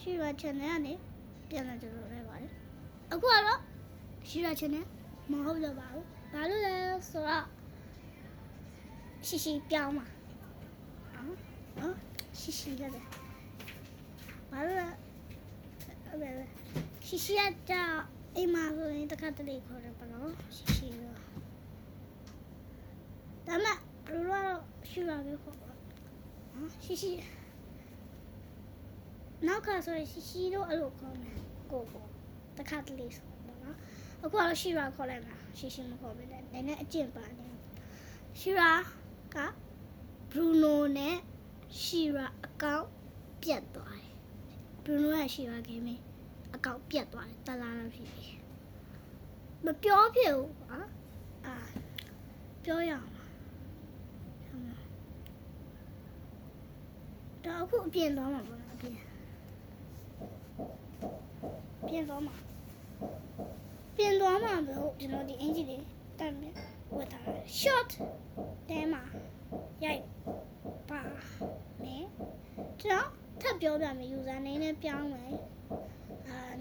ရှိရချင်တယ်ကနေပြန်လာကြလို့လဲပါတယ်အခုကတော့ရှိရချင်တယ်မဟုတ်တော့ပါဘူးဘာလို့လဲဆိုတော့ရှိပြောင်းပါနော်ရှိရတယ်ဘာလို့လဲရှိရကြအိမ်မှာဆိုရင်တခါတလေခေါ်တယ်ပါနော်ရှိတော့ဒါမှဘယ်လိုလဲရှိရပဲခေါ်ပါရှိနောက်ခါဆိုရင်ရှိတော့အဲ့လိုခေါ်မယ်ကိုတခါတလေဆိုပါနော်အခုကတော့ရှိရခေါ်လိုက်မှာရှိမခေါ်ပဲနည်းနည်းအကျင့်ပါနေရှိရကဘရူနိုနဲ့ရှိရအကောင့်ပြတ်သွားတယ်ဘရူနိုကရှိရခင်မင်းအကောင့်ပြတ်သွားတယ်တလားလားဖြစ်ပြီမပြောဖြစ်ဘူးပြောရအောင်ဒါအခုအပြင်သွားမှာပေါ့နော်အပြင်သွားမှာပြင်သွားမှာလို့ကျွန်တော်ဒီအင်ဂျီလေးတတ်မယ်ဝတ်ထားတယ် short တဲမှာရိုက်ပါမယ်ကျွန်တော်ထပ်ပြောပြမယ် user name နဲ့ပြောင်းမယ်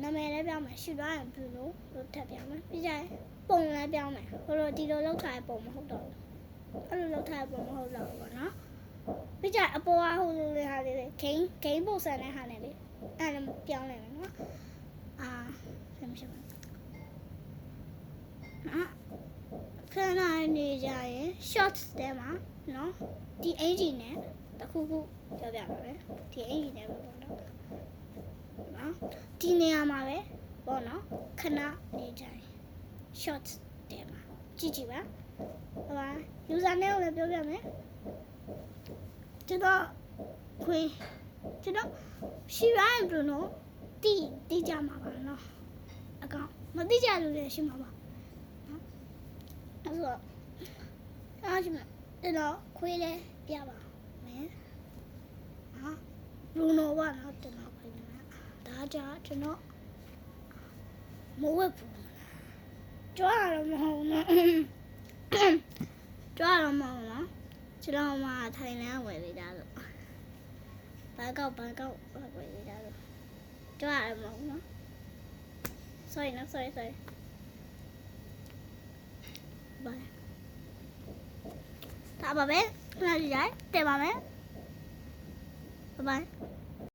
နာမည်လည်းပြောင်းမယ်ရှူသွားရင်ဘယ်လိုထပ်ပြောင်းမယ်ပြီးကြရင်ပုံလည်းပြောင်းမယ်ဟိုလိုဒီလိုလောက်ထားတဲ့ပုံမဟုတ်တော့ဘူးအဲ့လိုလောက်ထားတဲ့ပုံမဟုတ်တော့ဘူးပေါ့နော်ပြီးကြအပေါ်ကဟိုလိုလေးဟာလေးဂိမ်းပုံစံနဲ့ဟာနဲ့လေအဲ့ဒါပြောင်းလိုက်မယ်နော်ဆင်ဖြစ်ပါခဏနေကြရင် short တဲမှာနော်ဒီအင်ဂျီနဲ့တခုခုပြောပြပါမယ်ဒီအင်ဂျီနဲ့ပေါ့နော်ဒီနေရာမှာပဲပေါ့နော်ခဏနေကြရင် short တဲမှာကြည့်ပါဟို user name ကိုလည်းပြောပြမယ်ကျွန်တော်ရှိရရင်ဘယ်လိုတိကြမှာပါနော်အကောင်မတိကြလို့လည်းရှိမှာပါနော်အဲ့တော့အားရှိမှာအဲ့တော့ခွေးလေးပြပါမယ်ဘရူနိုပါနော်ကျွန်တော်ခွေးလေးဒါကြကျွန်တော်မဝတ်ဘူးကြွားရမဟုတ်နော်ကြွားရမဟုတ်နော်ကျွန်တော်မှထိုင်လန်းဝယ်ပေးတာလို့ဘန်ကောက်ဝယ်ပေးတာလို့ကြွားရမဟုတ်နော် sorry နော် sorry bye ဒါပါပဲခဏကြည့်ကြတယ်ပါမယ် bye